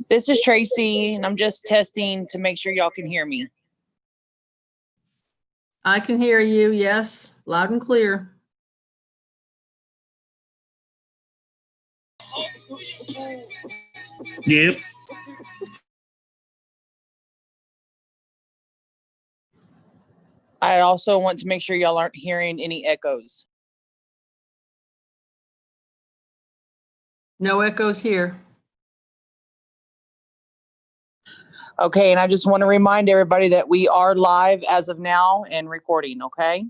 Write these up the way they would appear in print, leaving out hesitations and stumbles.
This is Tracy, and I'm just testing to make sure y'all can hear me. I can hear you, yes, loud and clear. Yep. I also want to make sure y'all aren't hearing any echoes. No echoes here. Okay, and I just want to remind everybody that we are live as of now and recording, okay?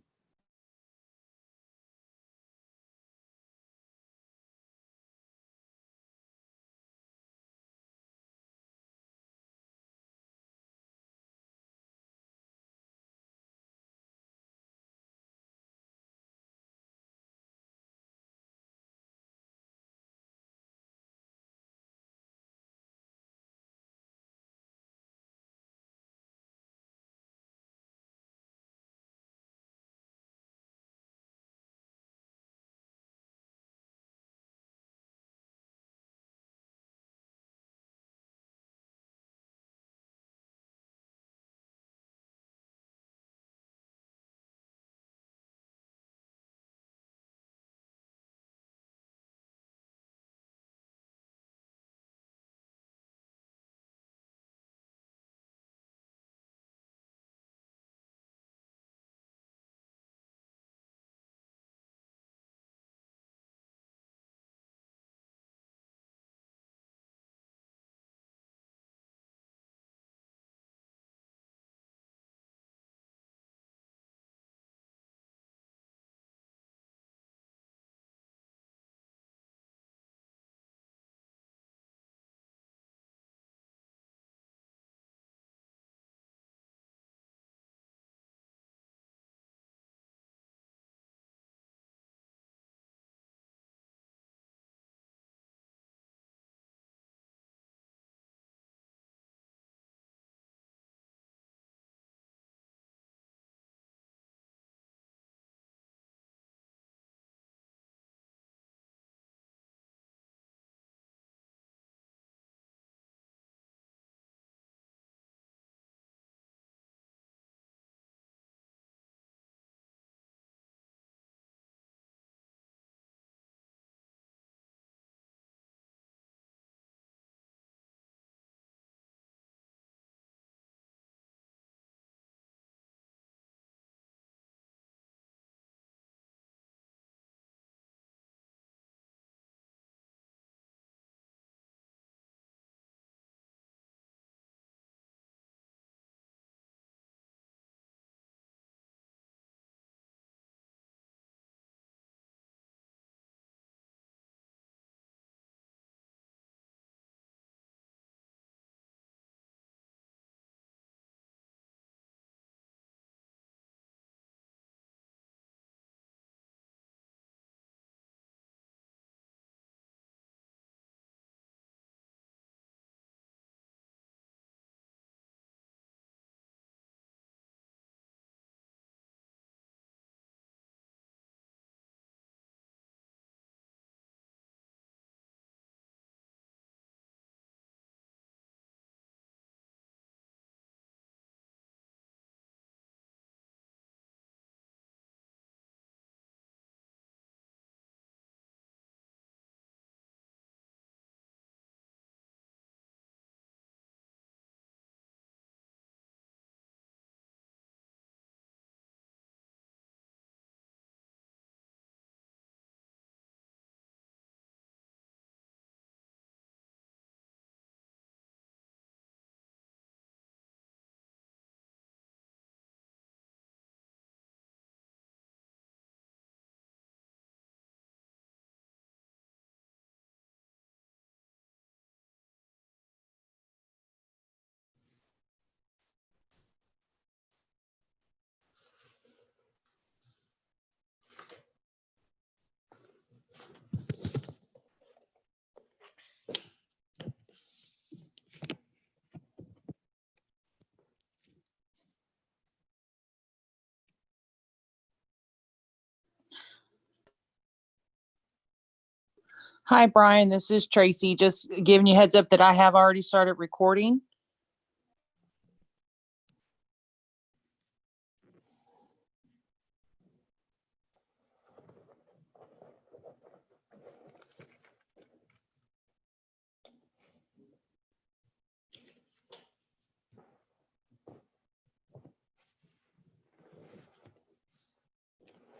Hi, Brian. This is Tracy. Just giving you heads up that I have already started recording.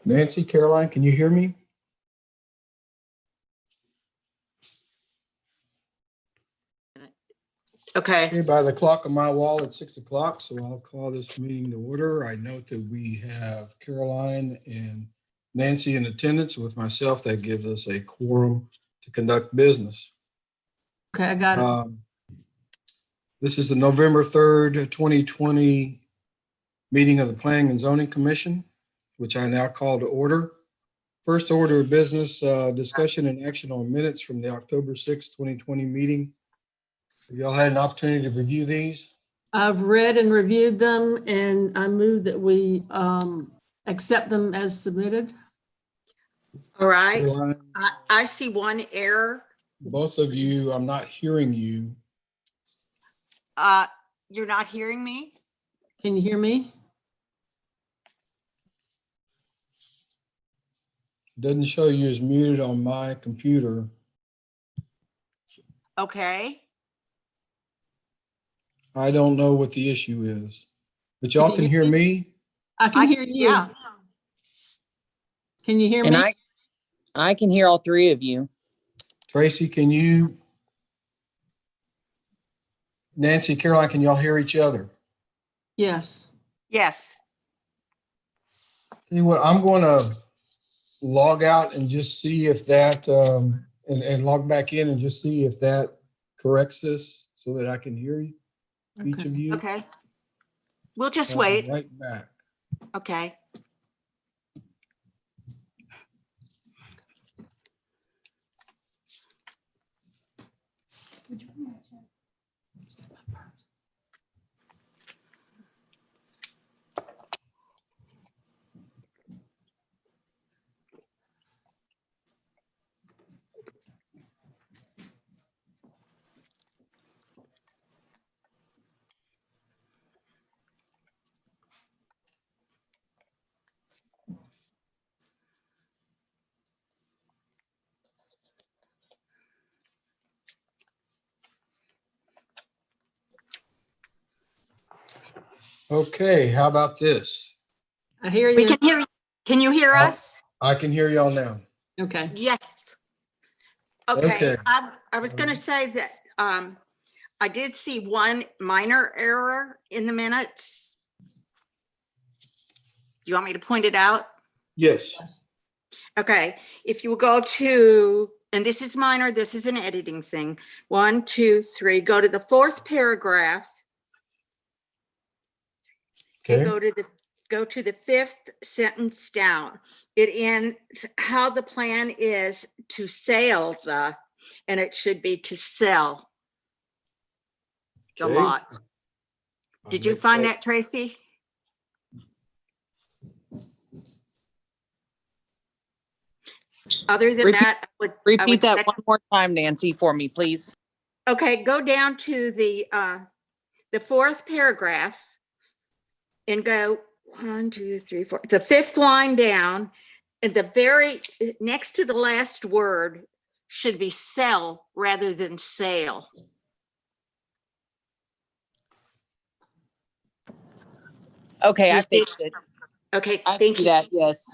Nancy, Caroline, can you hear me? Okay, Okay, by the clock on my wall, it's 6 o'clock, so I'll call this meeting to order. I note that we have Caroline and Nancy in attendance. With myself, that gives us a quorum to conduct business. Okay, I got it. This is the November 3rd, 2020 meeting of the Planning and Zoning Commission, which I now call to order. First order of business, discussion and action on minutes from the October 6th, 2020 meeting. Have y'all had an opportunity to review these? I've read and reviewed them, and I move that we accept them as submitted. all right. Caroline, I see one error. both of you, I'm not hearing you. You're not hearing me? Can you hear me? Doesn't show you as muted on my computer. Okay, I don't know what the issue is, but y'all can hear me? I can hear you. yeah. Can you hear And me? I can hear all three of you. Tracy, can you? Nancy, Caroline, can y'all hear each other? Yes. Yes. Tell you what, I'm going to log out and just see if that, and log back in and just see if that corrects this so that I can hear you, each Okay. of you. Okay. We'll just I'll be wait. right back. Okay. Okay, how about this? I hear We you. can hear you. Can you hear us? I can hear y'all now. Okay. Yes. Okay. Okay. I was going to say that I did see one minor error in the minutes. Do you want me to point it out? Yes. Okay, if you will go to, and this is minor, this is an editing thing. 1, 2, 3, go to the fourth paragraph and Okay. go to the fifth sentence down. It ends how the plan is to sell the, and it should be to sell the Okay. lots. Did you find that, Tracy? Other than that, I Repeat would that one more time, Nancy, for me, please. Okay, go down to the fourth paragraph and go 1, 2, 3, 4, the fifth line down, and the very next to the last word should be sell rather than sale. Okay, Do you I see- fixed it. Okay, I thank see you. that, yes.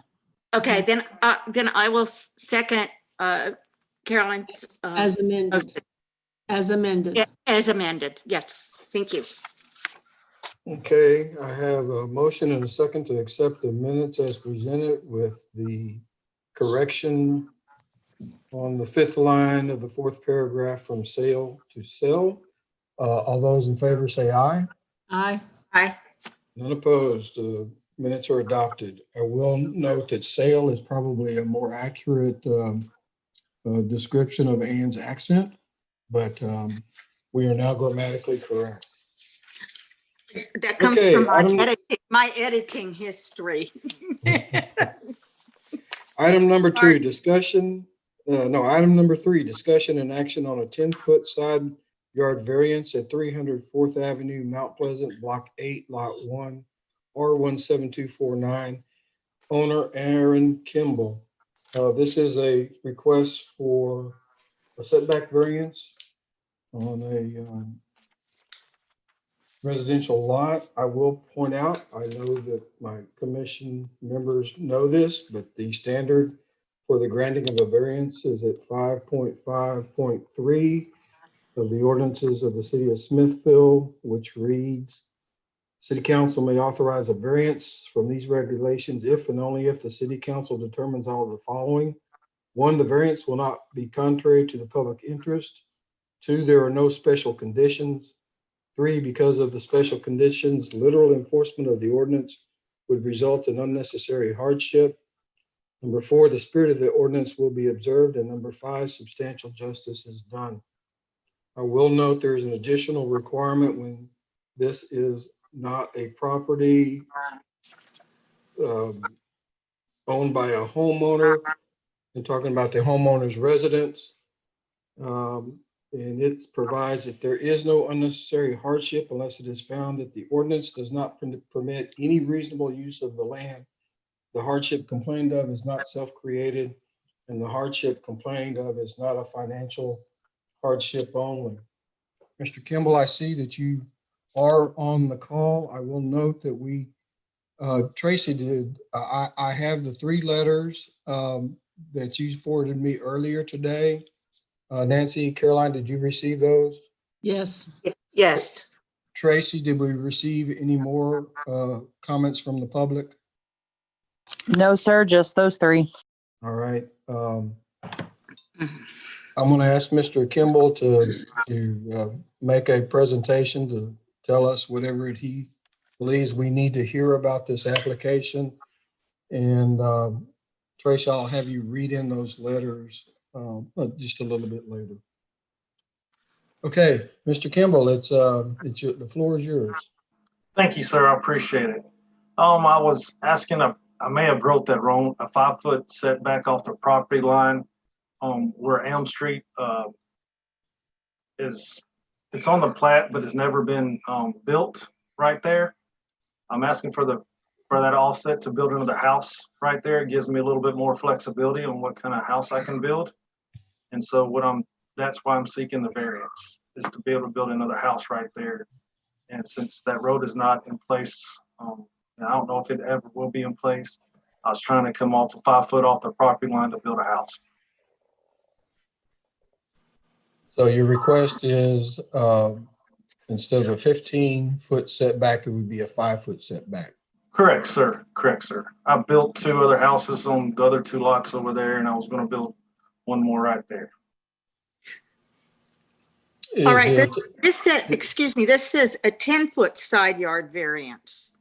Okay, then I will second Caroline's As amended. As amended. as amended. Yes, thank you. Okay, I have a motion and a second to accept the minutes as presented with the correction on the fifth line of the fourth paragraph from sale to sell. All those in favor say aye. Aye. Aye. None opposed. The minutes are adopted. I will note that sale is probably a more accurate description of Ann's accent, but we are now grammatically correct. That comes Okay, from my editing history. Item number Sorry. 2, discussion No, item number 3, discussion and action on a 10-foot side yard variance at 300 4th Avenue, Mount Pleasant, Block 8, Lot 1, R17249. Owner Aaron Kimball. This is a request for a setback variance on a residential lot. I will point out, I know that my commission members know this, but the standard for the granting of a variance is at 5.5.3 of the ordinances of the city of Smithville, which reads, City Council may authorize a variance from these regulations if and only if the City Council determines all of the following. 1, the variance will not be contrary to the public interest. 2, there are no special conditions. 3, because of the special conditions, literal enforcement of the ordinance would result in unnecessary hardship. Number 4, the spirit of the ordinance will be observed. And number 5, substantial justice is done. I will note there's an additional requirement when this is not a property owned by a homeowner. I'm talking about the homeowner's residence. And it provides that there is no unnecessary hardship unless it is found that the ordinance does not permit any reasonable use of the land. The hardship complained of is not self-created, and the hardship complained of is not a financial hardship only. Mr. Kimball, I see that you are on the call. I will note that Tracy did, I have the 3 letters that you forwarded me earlier today. Nancy, Caroline, did you receive those? Yes. Yes. Tracy, did we receive any more comments from the public? No, sir, just those 3. All right. I'm going to ask Mr. Kimball to make a presentation to tell us whatever he believes we need to hear about this application. And Tracy, I'll have you read in those letters just a little bit later. Okay, Mr. Kimball, the floor is yours. Thank you, sir. I appreciate it. I was asking, I may have wrote that wrong, a 5-foot setback off the property line where Elm Street it's on the plat, but it's never been built right there. I'm asking for that offset to build another house right there. It gives me a little bit more flexibility on what kind of house I can build. And so that's why I'm seeking the variance, is to be able to build another house right there. And since that road is not in place, I don't know if it ever will be in place. I was trying to come off 5 foot off the property line to build a house. So your request is instead of a 15-foot setback, it would be a 5-foot setback. Correct, sir. Correct, sir. I built 2 other houses on the other 2 lots over there, and I was going to build one more right there. All right, this said, excuse me, this says a 10-foot side yard variance.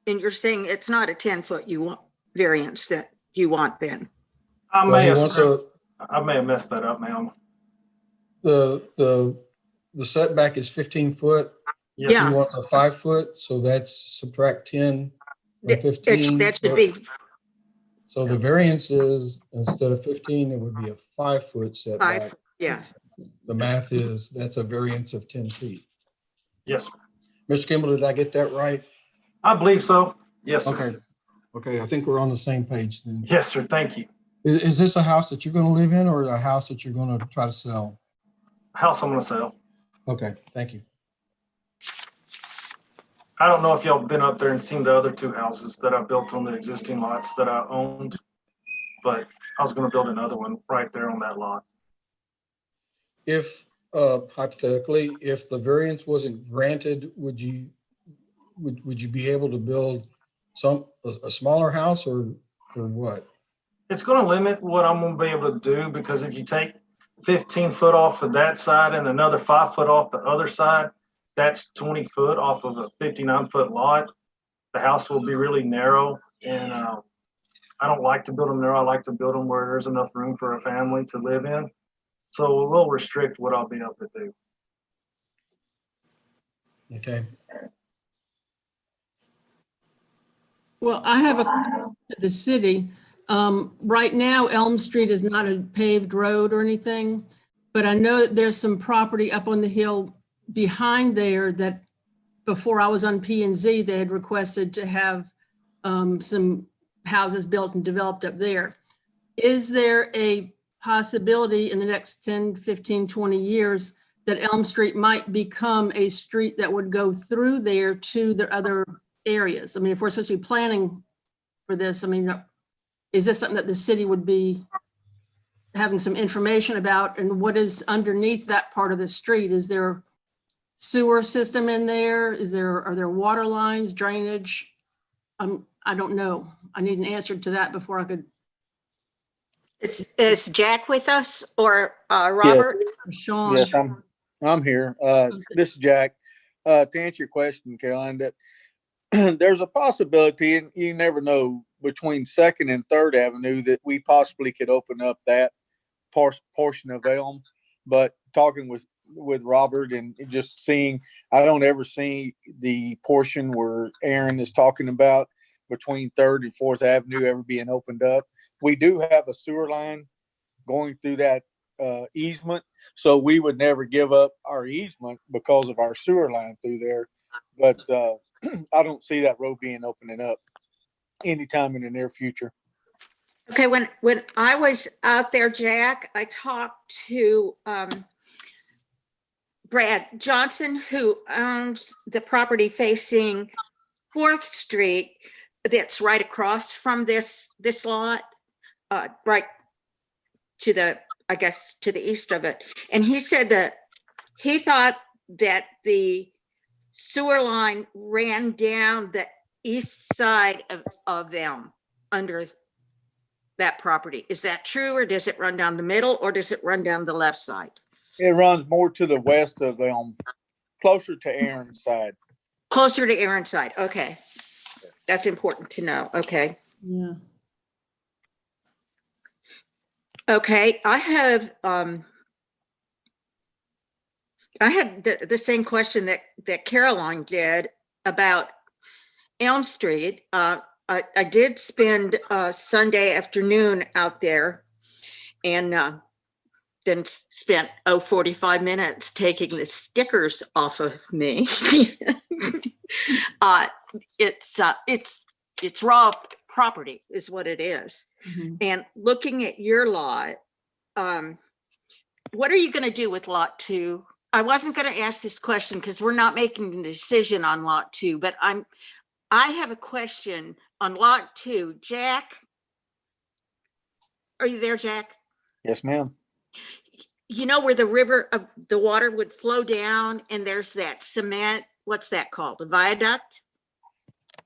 And you're saying it's not a 10-foot variance that you want then? I may have messed that up, ma'am. The setback is 15 foot. Yes, Yeah. You want a 5 foot, so that's subtract 10 from 15. That should be. So the variance is, instead of 15, it would be a 5-foot setback. 5, yeah. The math is, that's a variance of 10 feet. Yes, sir. Mr. Kimball, did I get that right? I believe so. Yes, sir. Okay. Okay, I think we're on the same page then. Yes, sir. Thank you. Is this a house that you're going to live in or a house that you're going to try to sell? House I'm going to sell. Okay, thank you. I don't know if y'all been up there and seen the other 2 houses that I built on the existing lots that I owned, but I was going to build another one right there on that lot. If hypothetically, if the variance wasn't granted, would you be able to build a smaller house or what? It's going to limit what I'm going to be able to do, because if you take 15 foot off of that side and another 5 foot off the other side, that's 20 foot off of a 59-foot lot. The house will be really narrow, and I don't like to build them narrow. I like to build them where there's enough room for a family to live in. So it will restrict what I'll be able to do. Okay. Well, I have a question to the city. Right now, Elm Street is not a paved road or anything, but I know that there's some property up on the hill behind there that before I was on P&Z, they had requested to have some houses built and developed up there. Is there a possibility in the next 10, 15, 20 years that Elm Street might become a street that would go through there to the other areas? I mean, if we're supposed to be planning for this, I mean, is this something that the city would be having some information about, and what is underneath that part of the street? Is there sewer system in there? Are there water lines, drainage? I don't know. I need an answer to that before I could. Is Jack with us or Robert? Sean. Yes, I'm here. This is Jack. To answer your question, Caroline, that there's a possibility, and you never know, between 2nd and 3rd Avenue that we possibly could open up that portion of Elm. But talking with Robert and just seeing, I don't ever see the portion where Aaron is talking about between 3rd and 4th Avenue ever being opened up. We do have a sewer line going through that easement, so we would never give up our easement because of our sewer line through there. But I don't see that road being opening up anytime in the near future. Okay, when I was out there, Jack, I talked to Brad Johnson, who owns the property facing 4th Street that's right across from this lot, right to the, I guess, to the east of it. And he said that he thought that the sewer line ran down the east side of Elm under that property. Is that true, or does it run down the middle, or does it run down the left side? It runs more to the west of Elm, closer to Aaron's side. Closer to Aaron's side. Okay. That's important to know. Okay. Yeah. Okay. I had the same question that Caroline did about Elm Street. I did spend Sunday afternoon out there, and then spent 45 minutes taking the stickers off of me. It's raw property is what it is. Mhm. And looking at your lot, what are you going to do with lot 2? I wasn't going to ask this question because we're not making a decision on lot 2, but I have a question on lot 2. Jack, are you there, Jack? Yes, ma'am. You know where the water would flow down, and there's that cement, what's that called? A viaduct?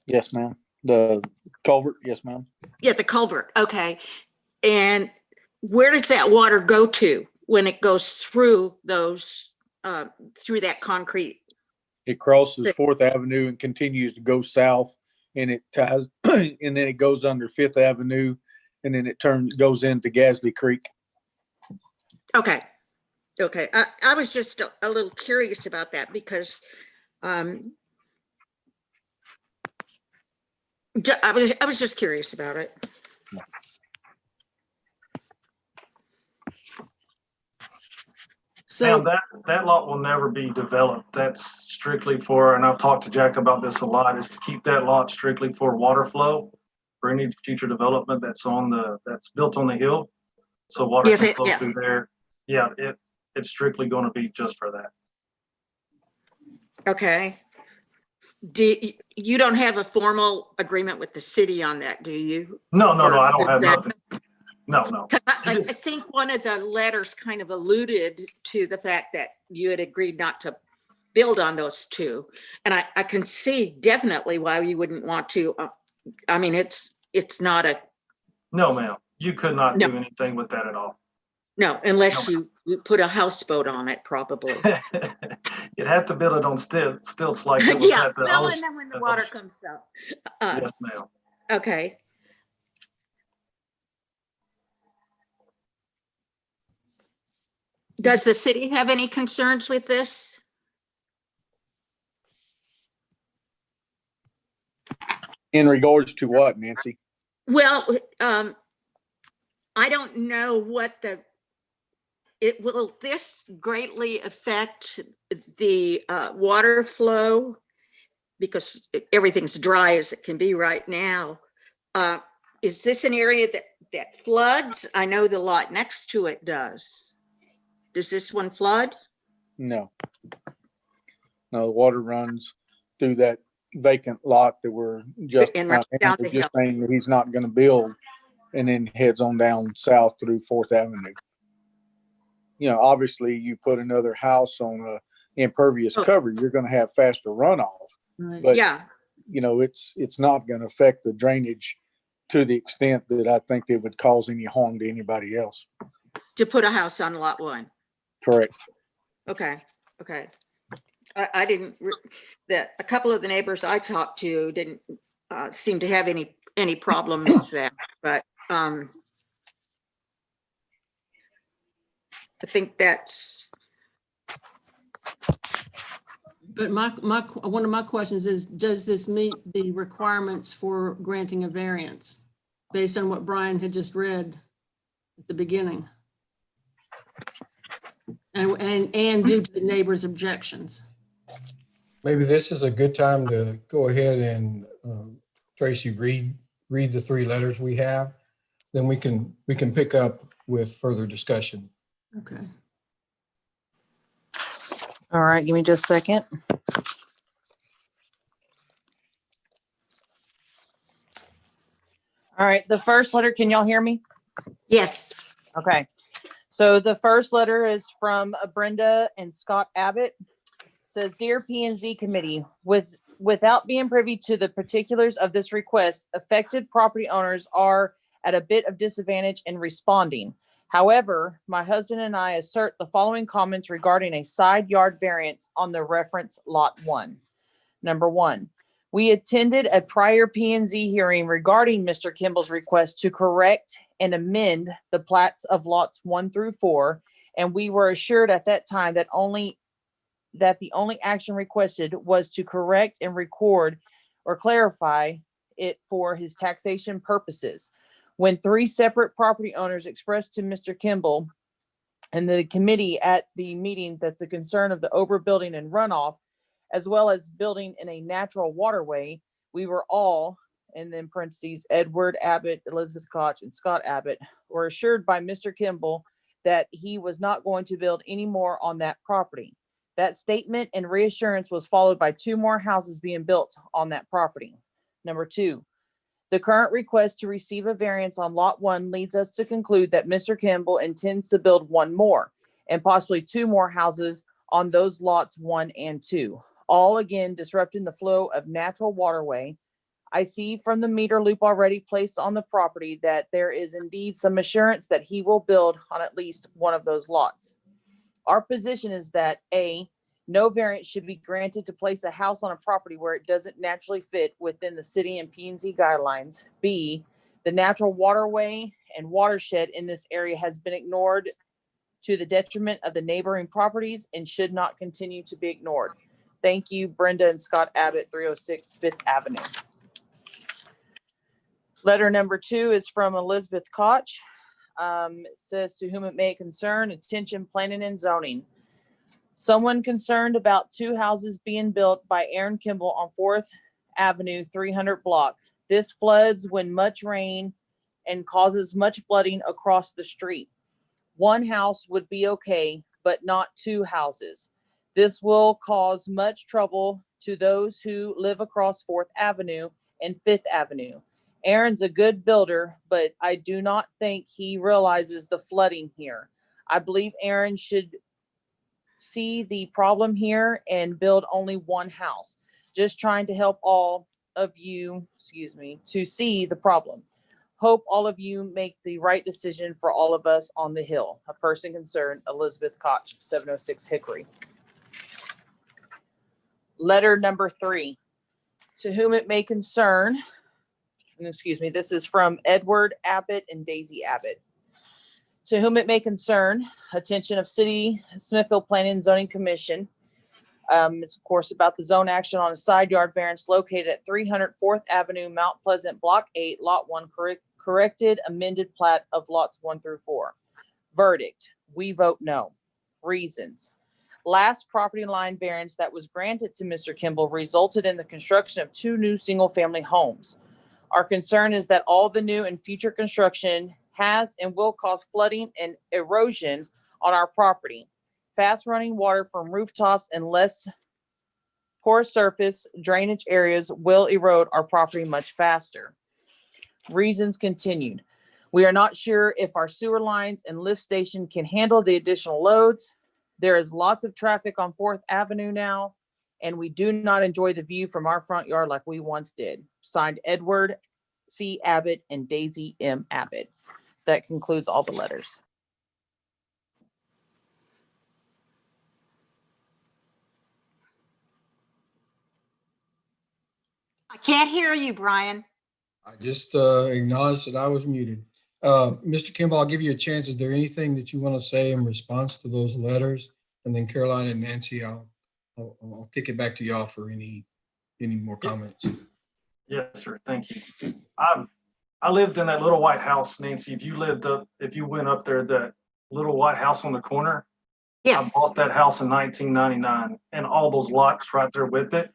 Yes, ma'am. The culvert. Yes, ma'am. Yeah, the culvert. Okay. And where does that water go to when it goes through those, through that concrete? It crosses 4th Avenue and continues to go south, and it ties, and then it goes under 5th Avenue, and then it goes into Gadsby Creek. Okay. Okay. I was just a little curious about that because I was just curious about it. So Now, that lot will never be developed. That's strictly for, and I've talked to Jack about this a lot, is to keep that lot strictly for water flow for any future development that's built on the hill. So water Yes, can flow yeah. through there. Yeah, it's strictly going to be just for that. Okay. You don't have a formal agreement with the city on that, do you? No, I don't have That- nothing. No. 'Cause I It is- think one of the letters kind of alluded to the fact that you had agreed not to build on those two. And I can see definitely why you wouldn't want to. I mean, it's not a, No, ma'am. You could not No. do anything with that at all. no, unless you put a houseboat on it, probably. You'd have to build it on stilts like it was Yeah, at the well, ocean. and then when the water comes up. Yes, ma'am. Okay. Does the city have any concerns with this? In regards to what, Nancy? Well, I don't know what will this greatly affect the water flow? Because everything's dry as it can be right now. Is this an area that floods? I know the lot next to it does. Does this one flood? No. No, the water runs through that vacant lot that we're just, And runs down the hill. saying that he's not gonna build, and then heads on down south through Fourth Avenue. You know, obviously you put another house on a impervious Oh. cover, you're gonna have faster runoff. Right. But, Yeah, you know, it's not gonna affect the drainage to the extent that I think it would cause any harm to anybody else. to put a house on lot 1. Correct. Okay, okay. I didn't, a couple of the neighbors I talked to didn't seem to have any problem with that, but I think that's, But one of my questions is, does this meet the requirements for granting a variance based on what Brian had just read at the beginning? And due to the neighbor's objections. Maybe this is a good time to go ahead and, Tracy, read the 3 letters we have. Then we can pick up with further discussion. Okay. All right, give me just a second. All right, the first letter, can y'all hear me? yes, Okay. So the first letter is from Brenda and Scott Abbott. Says, Dear P&Z Committee, without being privy to the particulars of this request, affected property owners are at a bit of disadvantage in responding. However, my husband and I assert the following comments regarding a side yard variance on the reference lot 1. Number 1, we attended a prior P&Z hearing regarding Mr. Kimball's request to correct and amend the plats of lots 1 through 4, and we were assured at that time that the only action requested was to correct and record or clarify it for his taxation purposes. When 3 separate property owners expressed to Mr. Kimball and the committee at the meeting that the concern of the overbuilding and runoff, as well as building in a natural waterway, we were all, and then parentheses, Edward Abbott, Elizabeth Koch, and Scott Abbott, were assured by Mr. Kimball that he was not going to build any more on that property. That statement and reassurance was followed by 2 more houses being built on that property. Number 2, the current request to receive a variance on lot 1 leads us to conclude that Mr. Kimball intends to build 1 more and possibly 2 more houses on those lots 1 and 2, all again disrupting the flow of natural waterway. I see from the meter loop already placed on the property that there is indeed some assurance that he will build on at least one of those lots. Our position is that A, no variance should be granted to place a house on a property where it doesn't naturally fit within the city and P&Z guidelines. B, the natural waterway and watershed in this area has been ignored to the detriment of the neighboring properties and should not continue to be ignored. Thank you, Brenda and Scott Abbott, 306 Fifth Avenue. Letter number 2 is from Elizabeth Koch. It says, to whom it may concern, attention planning and zoning. Someone concerned about 2 houses being built by Aaron Kimball on 4th Avenue, 300 block. This floods when much rain and causes much flooding across the street. 1 house would be okay, but not 2 houses. This will cause much trouble to those who live across 4th Avenue and 5th Avenue. Aaron's a good builder, but I do not think he realizes the flooding here. I believe Aaron should see the problem here and build only 1 house. Just trying to help all of you, to see the problem. Hope all of you make the right decision for all of us on the Hill. A person concerned, Elizabeth Koch, 706 Hickory. Letter number 3, to whom it may concern, this is from Edward Abbott and Daisy Abbott. To whom it may concern, attention of City Smithfield Planning and Zoning Commission. It's of course about the zone action on a side yard variance located at 300 4th Avenue, Mount Pleasant, Block 8, Lot 1, corrected amended plat of lots 1 through 4. Verdict, we vote no. Reasons. Last property line variance that was granted to Mr. Kimball resulted in the construction of 2 new single-family homes. Our concern is that all the new and future construction has and will cause flooding and erosion on our property. Fast running water from rooftops and less poor surface drainage areas will erode our property much faster. Reasons continued. We are not sure if our sewer lines and lift station can handle the additional loads. There is lots of traffic on 4th Avenue now, and we do not enjoy the view from our front yard like we once did. Signed, Edward C. Abbott and Daisy M. Abbott. That concludes all the letters. I can't hear you, Brian. I just acknowledged that I was muted. Mr. Kimball, I'll give you a chance. Is there anything that you want to say in response to those letters? And then Caroline and Nancy, I'll kick it back to y'all for any more comments. Yes, sir. Thank you. I lived in that little white house, Nancy. If you went up there, that little white house on the corner, Yeah. I bought that house in 1999 and all those lots right there with it.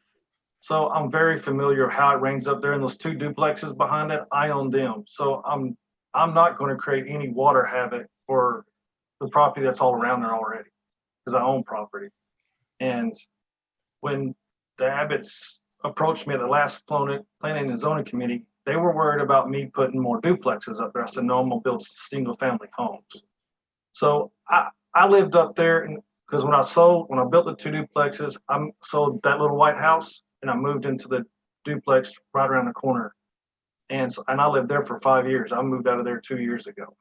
So I'm very familiar with how it rains up there, and those 2 duplexes behind it, I own them. So I'm not going to create any water havoc for the property that's all around there already, because I own property. And when the Abbotts approached me at the last planning and zoning committee, they were worried about me putting more duplexes up there. I said, no, I'm gonna build single family homes. So I lived up there, and because when I built the 2 duplexes, I sold that little white house and I moved into the duplex right around the corner. And I lived there for 5 years. I moved out of there 2 years ago.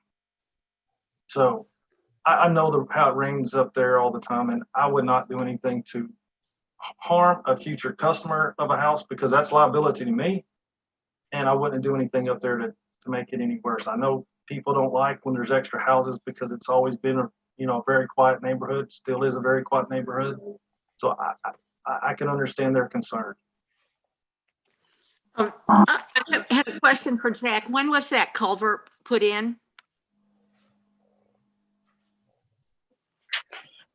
So I know how it rains up there all the time, and I would not do anything to harm a future customer of a house, because that's liability to me. And I wouldn't do anything up there to make it any worse. I know people don't like when there's extra houses, because it's always been a very quiet neighborhood, still is a very quiet neighborhood. So I can understand their concern. I have a question for Jack. When was that culvert put in?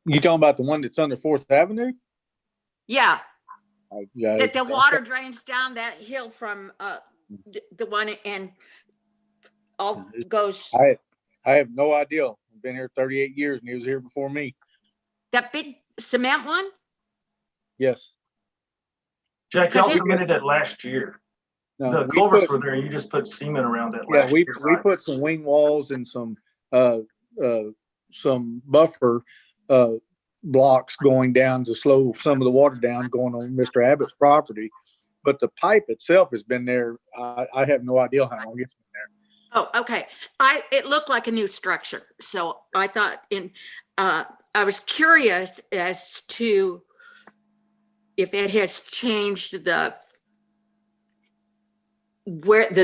You talking about the one that's under 4th Avenue? Yeah, Yeah. that the water drains down that hill from the one and all goes, I have no idea. I've been here 38 years and he was here before me. that big cement one? Yes. Jack, y'all submitted it last year. No, The culverts were there. You just put cement around it yeah, last we year. Right? put some wing walls and some buffer blocks going down to slow some of the water down going on Mr. Abbott's property. But the pipe itself has been there. I have no idea how long it's been there. Oh, okay. It looked like a new structure. So I thought I was curious as to if it has changed the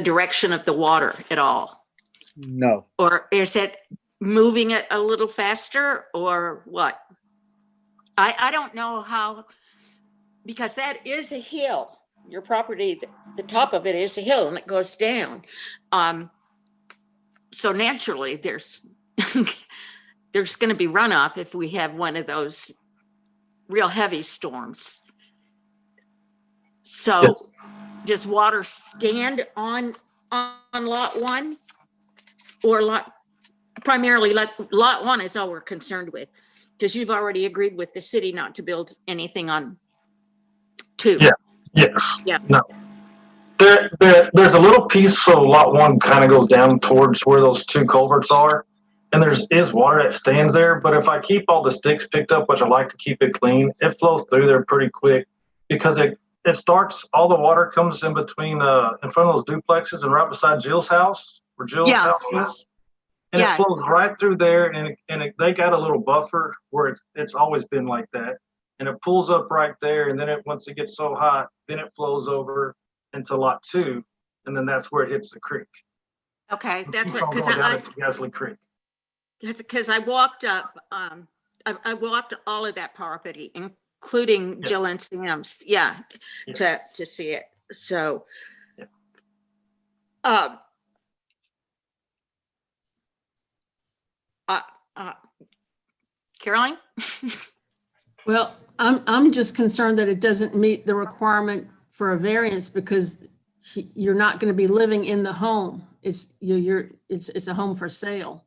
direction of the water at all, No. or is it moving it a little faster, or what? I don't know how, because that is a hill. Your property, the top of it is a hill and it goes down. So naturally there's there's going to be runoff if we have one of those real heavy storms. So Yes. does water stand on lot 1, or primarily lot 1 is all we're concerned with, because you've already agreed with the city not to build anything on 2. Yeah. Yes. Yeah. No. There's a little piece, so lot 1 kind of goes down towards where those 2 culverts are, and is water that stands there. But if I keep all the sticks picked up, which I like to keep it clean, it flows through there pretty quick, because it starts, all the water comes in between in front of those duplexes and right beside Jill's house, where Jill's house is, and it flows right through there, and they got a little buffer where it's always been like that, and it pulls up right there, and then once it gets so hot, then it flows over into lot 2, and then that's where it hits the creek. Okay, that's Keeps what, on because going down into Gasly Creek. I walked up, I walked all of that property, including Yes. Jill and Sam's, yeah, Yes. to see it. So, Yeah. Caroline? Well, I'm just concerned that it doesn't meet the requirement for a variance because you're not going to be living in the home. It's it's a home for sale.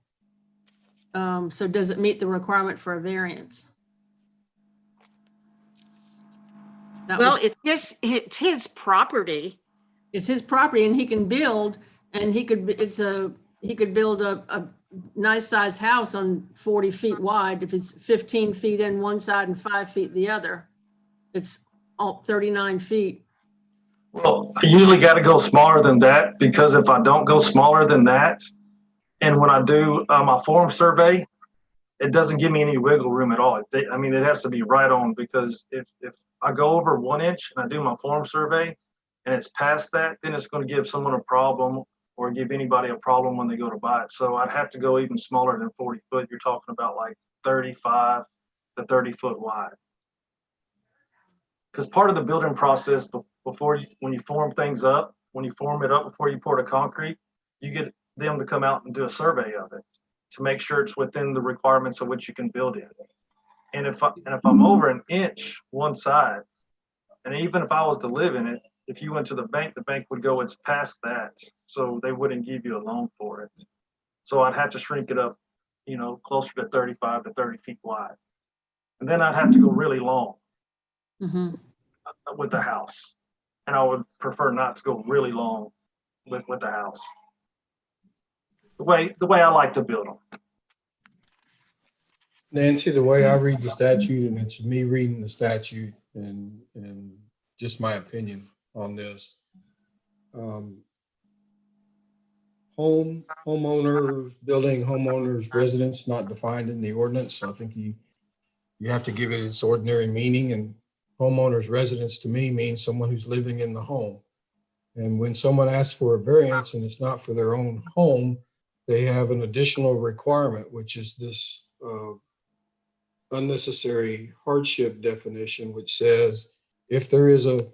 So does it meet the requirement for a variance? That Well, was- it's his property. It's his property and he can build and he could build a nice sized house on 40 feet wide. If it's 15 feet in one side and 5 feet the other, it's all 39 feet. Well, I usually got to go smaller than that because if I don't go smaller than that, and when I do my form survey, it doesn't give me any wiggle room at all. I mean, it has to be right on because if I go over 1 inch and I do my form survey and it's past that, then it's going to give someone a problem or give anybody a problem when they go to buy it. So I'd have to go even smaller than 40 foot. You're talking about like 35 to 30 foot wide. Because part of the building process when you form things up, when you form it up before you pour the concrete, you get them to come out and do a survey of it to make sure it's within the requirements of which you can build in. And if I'm over an inch one side, and even if I was to live in it, if you went to the bank would go, it's past that. So they wouldn't give you a loan for it. So I'd have to shrink it up, closer to 35 to 30 feet wide. And then I'd have to go really long with the house. And I would prefer not to go really long with the house. The way I like to build them. Nancy, the way I read the statute, and it's me reading the statute and just my opinion on this. Homeowners, building homeowners, residence not defined in the ordinance. So I think you have to give it its ordinary meaning, and homeowners residence to me means someone who's living in the home. And when someone asks for a variance and it's not for their own home, they have an additional requirement, which is this unnecessary hardship definition, which says if there is a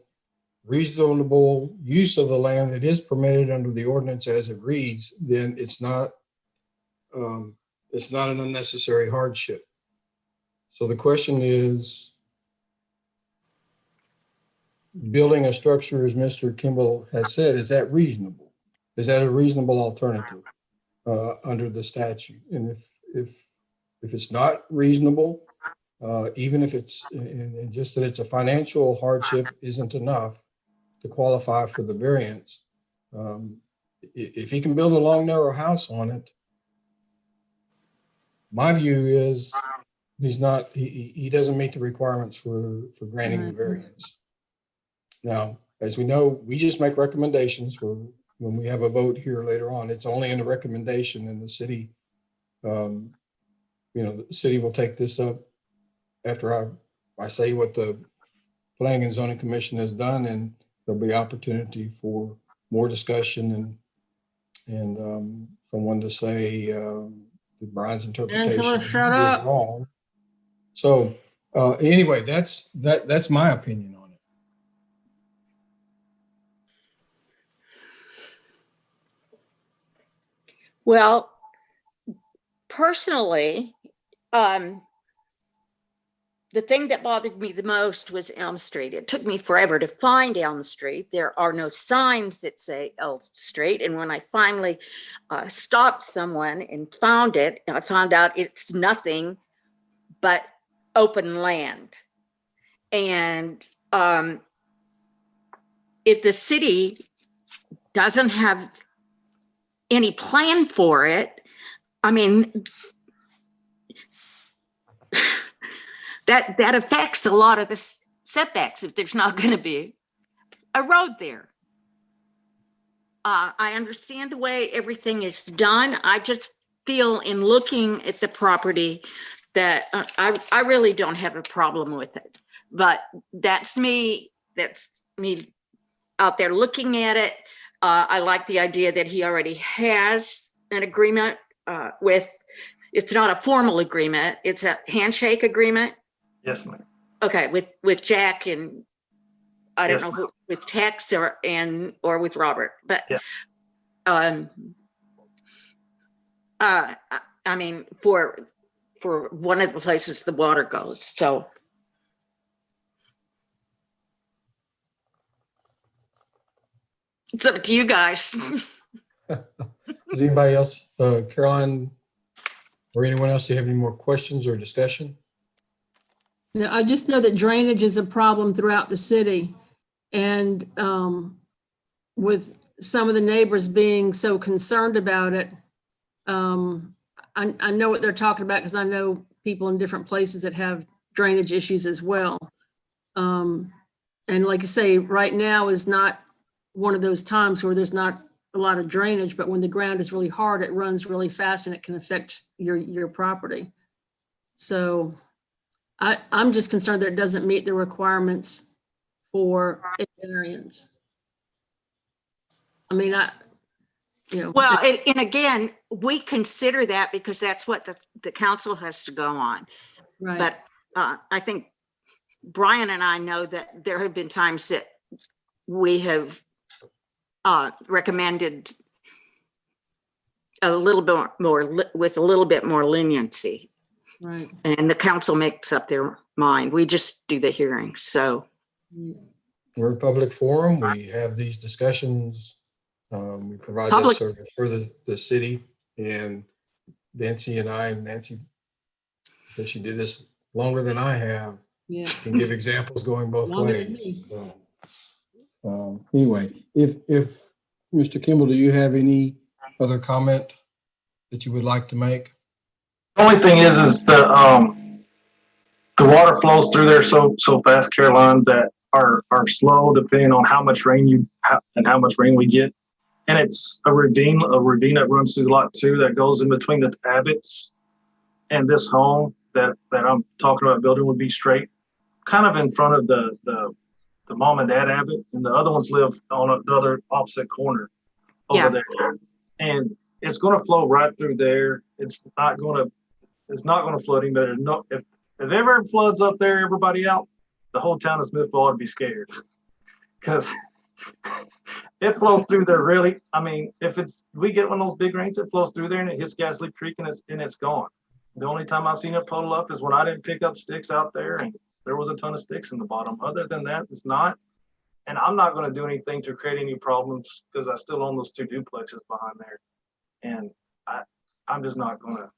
reasonable use of the land that is permitted under the ordinance as it reads, then it's not an unnecessary hardship. So the question is, building a structure, as Mr. Kimball has said, is that reasonable? Is that a reasonable alternative under the statute? And if it's not reasonable, even if it's and just that it's a financial hardship isn't enough to qualify for the variance. If he can build a long, narrow house on it, my view is he doesn't meet the requirements for granting the variance. Now, as we know, we just make recommendations for when we have a vote here later on. It's only in the recommendation, and the city, the city will take this up after I say what the Planning and Zoning Commission has done, and there'll be opportunity for more discussion and someone to say that Brian's interpretation is wrong. So anyway, that's my opinion on it. Well, personally, the thing that bothered me the most was Elm Street. It took me forever to find Elm Street. There are no signs that say Elm Street. And when I finally stopped someone and found it, I found out it's nothing but open land. And if the city doesn't have any plan for it, I mean, that affects a lot of the setbacks if there's not going to be a road there. I understand the way everything is done. I just feel in looking at the property that I really don't have a problem with it. But that's me out there looking at it. I like the idea that he already has an agreement with, it's not a formal agreement, it's a handshake agreement. Yes, ma'am. Okay, with Jack and I don't Yes, know with Tex or with Robert, but yeah. I mean, for for one of the places the water goes, so. It's up to you guys. Does anybody else, Caroline or anyone else, do you have any more questions or discussion? Now, I just know that drainage is a problem throughout the city. And with some of the neighbors being so concerned about it, I know what they're talking about because I know people in different places that have drainage issues as well. And like I say, right now is not one of those times where there's not a lot of drainage, but when the ground is really hard, it runs really fast and it can affect your property. So I'm just concerned that it doesn't meet the requirements for a variance. I mean, Well, and again, we consider that because that's what the council has to go on. right. But I think Brian and I know that there have been times that we have recommended a little bit more with a little bit more leniency, Right. and the council makes up their mind. We just do the hearing. So We're a public forum. We have these discussions. We provide that Public- service for the city, and Nancy, because she did this longer than I have, Yeah. can give examples going both Longer than ways. me. So, anyway, if Mr. Kimball, do you have any other comment that you would like to make? The only thing is the water flows through there so fast, Caroline, that are slow depending on how much rain how much rain we get. And it's a ravine that runs through the lot too, that goes in between the Abbott's and this home that I'm talking about building would be straight, kind of in front of the mom and dad Abbott, and the other ones live on the other opposite corner over there. And it's going to flow right through there. It's not going to flood him. But if it ever floods up there, everybody out, the whole town of Smithville ought to be scared, because it flows through there really. I mean, we get one of those big rains, it flows through there and it hits Gasly Creek and it's gone. The only time I've seen it puddle up is when I didn't pick up sticks out there and there was a ton of sticks in the bottom. Other than that, it's not. And I'm not going to do anything to create any problems because I still own those 2 duplexes behind there. And I'm just not going to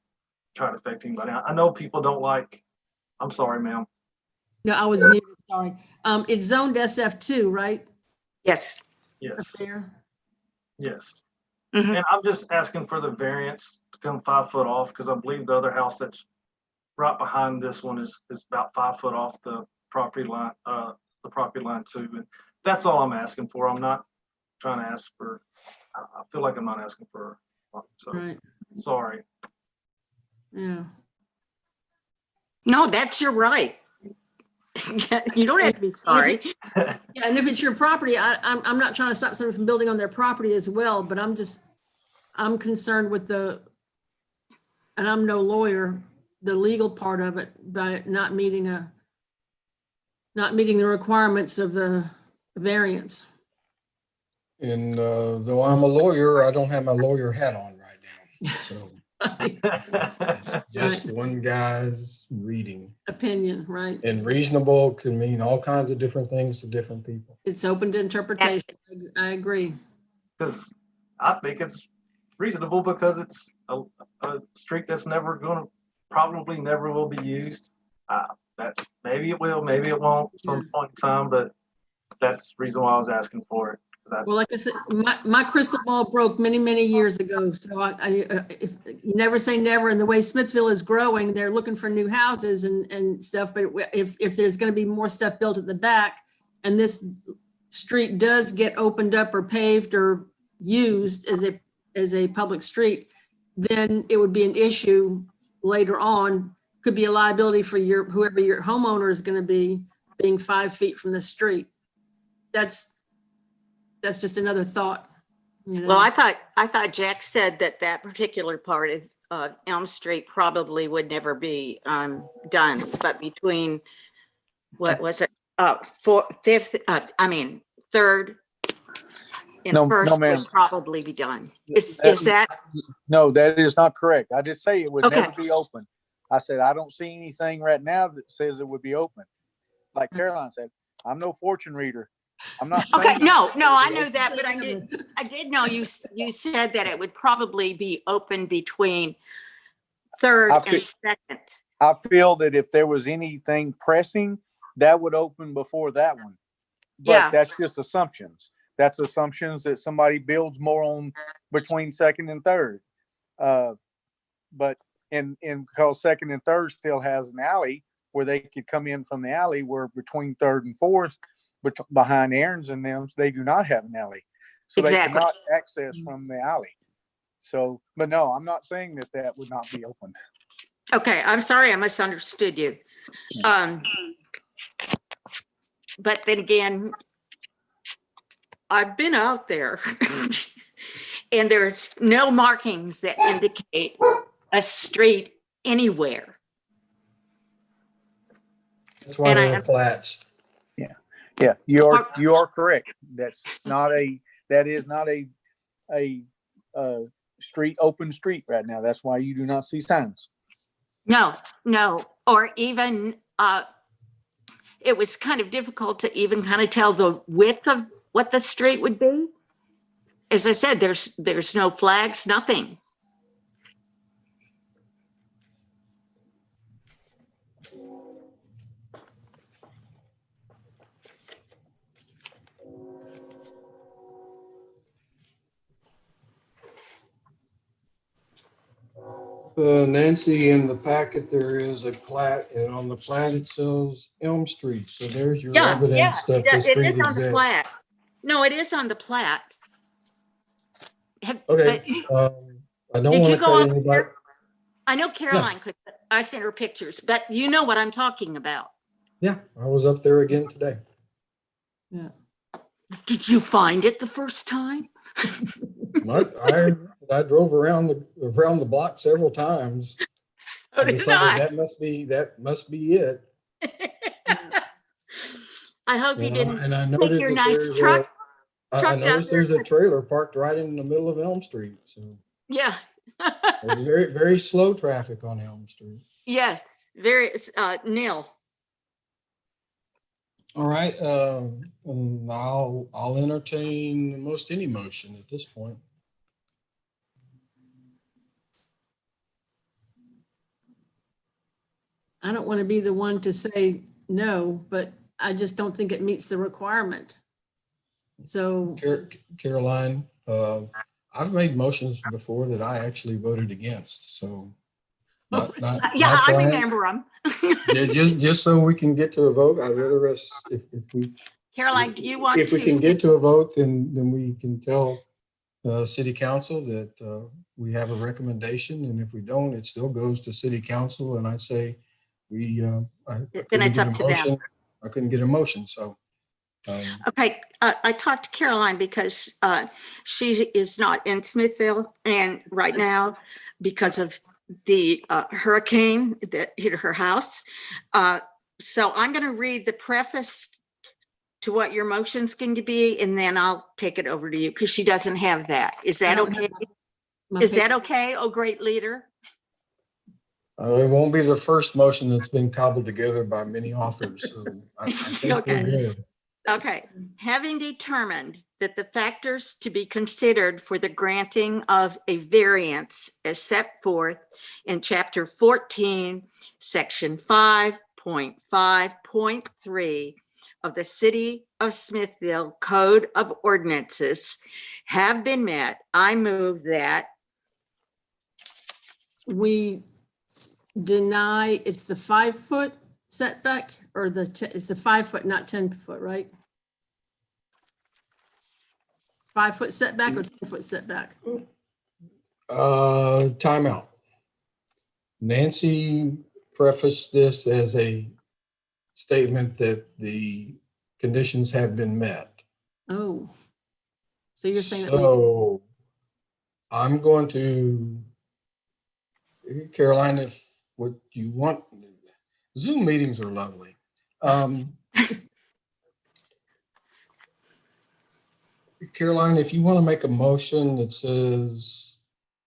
try to affect anybody. I know people don't like, I'm sorry, ma'am. No, I was muted, sorry. It's zoned SF2, right? yes. Yes, Up there. yes. Mhm. And I'm just asking for the variance to come 5 foot off because I believe the other house that's right behind this one is about 5 foot off the property line too. And that's all I'm asking for. I'm not trying to ask for, I feel like I'm not asking for, so Right. sorry. Yeah. No, that's your right. You don't have to be sorry. Yeah, and if it's your property, I'm not trying to stop someone from building on their property as well, but I'm concerned with and I'm no lawyer, the legal part of it by not meeting the requirements of the variance. And though I'm a lawyer, I don't have my lawyer hat on right now. So it's just one guy's reading. Opinion, right? And reasonable can mean all kinds of different things to different people. It's open to interpretation. I agree. Because I think it's reasonable because it's a street that's probably never will be used. That's maybe it will, maybe it won't at some point in time, but that's the reason why I was asking for it. Well, like I said, my crystal ball broke many, many years ago. So if you never say never, and the way Smithville is growing, they're looking for new houses and stuff. But if there's going to be more stuff built at the back, and this street does get opened up or paved or used as a public street, then it would be an issue later on. Could be a liability for whoever your homeowner is going to be, being 5 feet from the street. That's just another thought. You know? Well, I thought Jack said that particular part of Elm Street probably would never be done, but between, what was it? Third and No, first ma'am. would probably be done. Is That's- that? No, that is not correct. I did say it would Okay. never be open. I said, I don't see anything right now that says it would be open. Like Caroline said, I'm no fortune reader. I'm not Okay, saying. no, I it know would be that, open. but I did know you said that it would probably be open between third I feel- and second. I feel that if there was anything pressing, that would open before that one. Yeah. But that's just assumptions. That's assumptions that somebody builds more on between second and third. But because second and third still has an alley where they could come in from the alley, where between third and fourth, behind Aaron's and them, they do not have an alley. So they Exactly. cannot access from the alley. So, but no, I'm not saying that that would not be open. Okay, I'm sorry, I misunderstood you. But then again, I've been out there and there's no markings that indicate a street anywhere. That's why And they have plats. Yeah, you are correct. That is not a open street right now. That's why you do not see signs. No, or even, it was kind of difficult to even kind of tell the width of what the street would be. As I said, there's no flags, nothing. Nancy, in the packet, there is a plat, and on the plat it says Elm Street. So there's your Yeah, evidence that the it street is on the exists. plat. No, it is on the plat. Okay, But I don't did want you to go cut up anybody. there? I know Caroline could, I sent her pictures, but you know what I'm talking about. Yeah, I was up there again today. Yeah. Did you find it the first time? I drove around the block several times. So I did decided I. that must be it. I hope you And didn't I take noted your that nice there's truck. I truck down noticed there's there. a trailer parked right in the middle of Elm Street. So Yeah. it's very, very slow traffic on Elm Street. Yes, very, nil. All right, and I'll entertain most any motion at this point. I don't want to be the one to say no, but I just don't think it meets the requirement. So, Caroline, I've made motions before that I actually voted against, so. Not Yeah, I trying- remember them. Yeah, just so we can get to a vote, I'd rather us, if Caroline, do you want we to? can get to a vote, then we can tell city council that we have a recommendation, and if we don't, it still goes to city council, and I say I Then it's up to them. I couldn't get a motion, so. Okay, I talked to Caroline because she is not in Smithville and right now because of the hurricane that hit her house. So I'm going to read the preface to what your motion's going to be, and then I'll take it over to you because she doesn't have that. Is that okay? Is that okay? Oh, great leader. It won't be the first motion that's been cobbled together by many authors, so I think Okay. we're good. Okay, having determined that the factors to be considered for the granting of a variance as set forth in chapter 14, section 5.5.3 of the City of Smithville Code of Ordinances have been met, I move that we deny, it's the 5-foot setback or it's the 5 foot, not 10 foot, right? 5 foot setback or 10 foot setback? Timeout. Nancy prefaced this as a statement that the conditions have been met. Oh, so you're saying that So I'm going to, Caroline, if what you want, Zoom meetings are lovely. Caroline, if you want to make a motion that says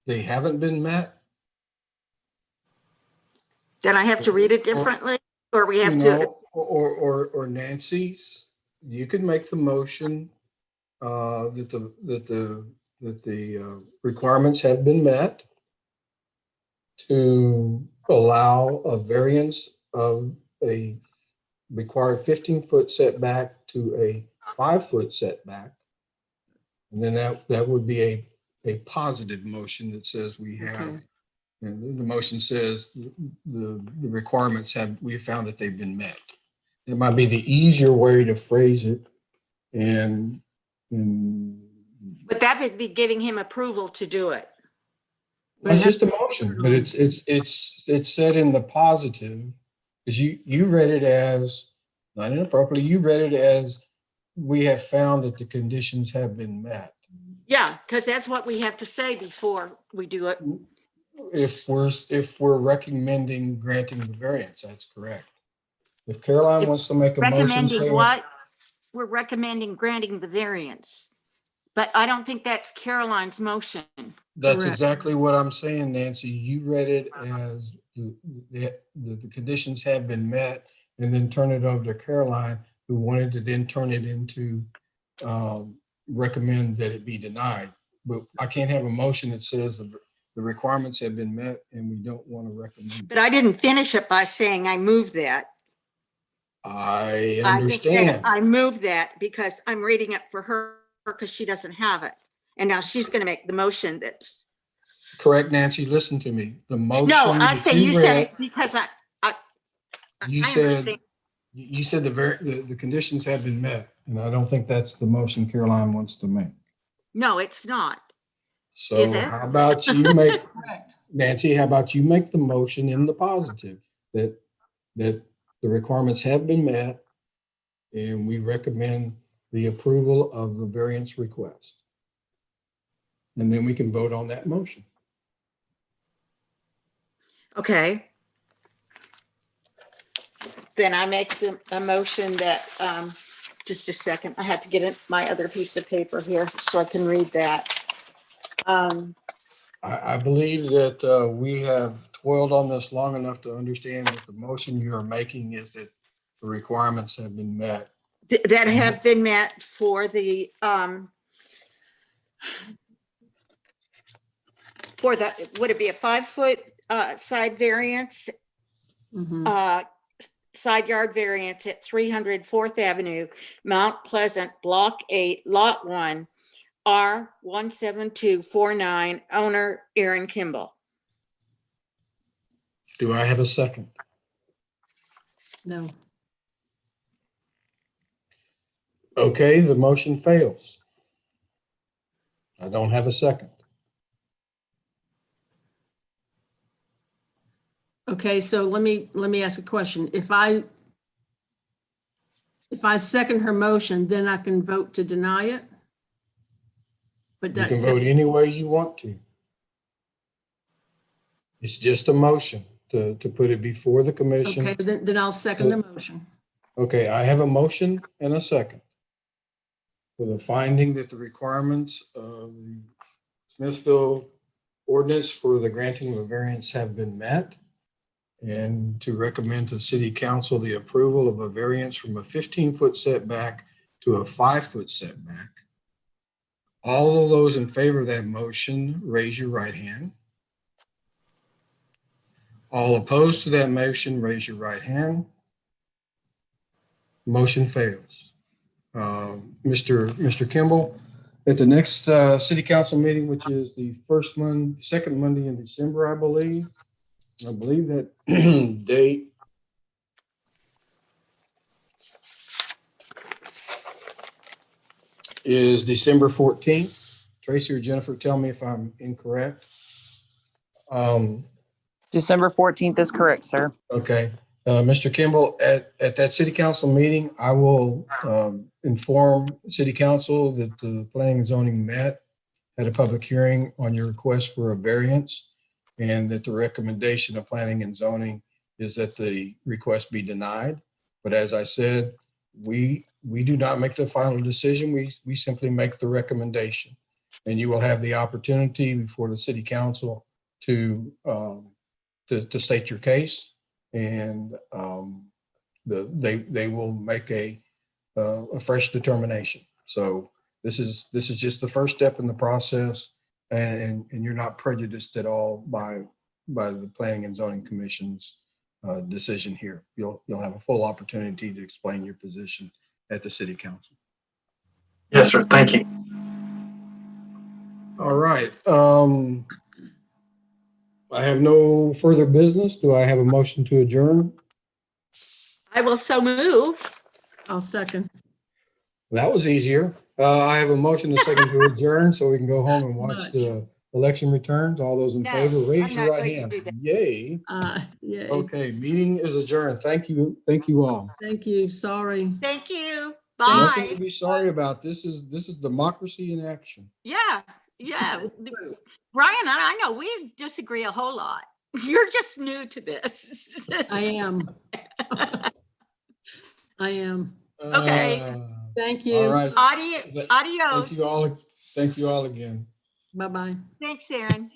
they haven't been met, Then I have to read it differently, or we have You to, know, or Nancy's, you could make the motion that the requirements have been met to allow a variance of a required 15-foot setback to a 5-foot setback. And then that would be a positive motion that says we have, Okay. and the motion says the requirements we found that they've been met. It might be the easier way to phrase it. And but that would be giving him approval to do it. But it it's has just a motion, but it's said in the positive, because you read it as, not inappropriately, you read it as we have found that the conditions have been met. Yeah, because that's what we have to say before we do it. If we're recommending granting the variance, that's correct. If Caroline wants to make a motion Recommending saying, what? We're recommending granting the variance. But I don't think that's Caroline's motion. that's Correct. exactly what I'm saying, Nancy. You read it as the conditions have been met, and then turn it over to Caroline, who wanted to then turn it into recommend that it be denied. But I can't have a motion that says the requirements have been met and we don't want to recommend. But I didn't finish it by saying I moved that. I I just said understand. I moved that because I'm reading it for her because she doesn't have it. And now she's going to make the motion that's. Correct, Nancy, listen to me. The motion. No, I that say you said read, it because You I said, understand. you said the conditions have been met, and I don't think that's the motion Caroline wants to make. No, it's not. So Is it? how about you make, Correct. Nancy, how about you make the motion in the positive that the requirements have been met and we recommend the approval of the variance request. And then we can vote on that motion. Okay. Then I make a motion that, just a second, I had to get my other piece of paper here so I can read that. I believe that we have toiled on this long enough to understand that the motion you are making is that the requirements have been met. That have been met for the, would it be a 5-foot side variance, Mhm. side yard variance at 300 4th Avenue, Mount Pleasant, Block 8, Lot 1, R17249, owner Aaron Kimball. Do I have a second? No. Okay, the motion fails. I don't have a second. Okay, so let me ask a question. If I second her motion, then I can vote to deny it? But You that, can vote any way you want to. It's just a motion to put it before the commission. okay, then I'll second the motion. Okay, I have a motion and a second for the finding that the requirements of the Smithville ordinance for the granting of a variance have been met, and to recommend to City Council the approval of a variance from a 15-foot setback to a 5-foot setback. All of those in favor of that motion, raise your right hand. All opposed to that motion, raise your right hand. Motion fails. Mr. Kimball, at the next City Council meeting, which is the second Monday in December, I believe that date is December 14th. Tracy or Jennifer, tell me if I'm incorrect. December 14th is correct, sir. Okay. Mr. Kimball, at that City Council meeting, I will inform City Council that the Planning and Zoning met at a public hearing on your request for a variance, and that the recommendation of Planning and Zoning is that the request be denied. But as I said, we do not make the final decision. We simply make the recommendation. And you will have the opportunity before the City Council to state your case. and they will make a fresh determination. So this is just the first step in the process, and you're not prejudiced at all by the Planning and Zoning Commission's decision here. You'll have a full opportunity to explain your position at the City Council. Yes, sir. Thank you. All right. I have no further business. Do I have a motion to adjourn? I will so move. I'll second. That was easier. I have a motion and a second to adjourn, so we can go home and watch the election returns. All those in No, favor, I'm raise your not right going to hand. do that. Yay. Yay. Okay, meeting is adjourned. Thank you. Thank you all. Thank you. Sorry. Thank you. Nothing to Bye. be sorry about. This is democracy in action. Yeah, yeah. Brian and I know we disagree a whole lot. You're just new to this. I am. I am. Okay. Thank All you. right. Adios. Thank you all. Thank you all again. Bye-bye. Thanks, Aaron.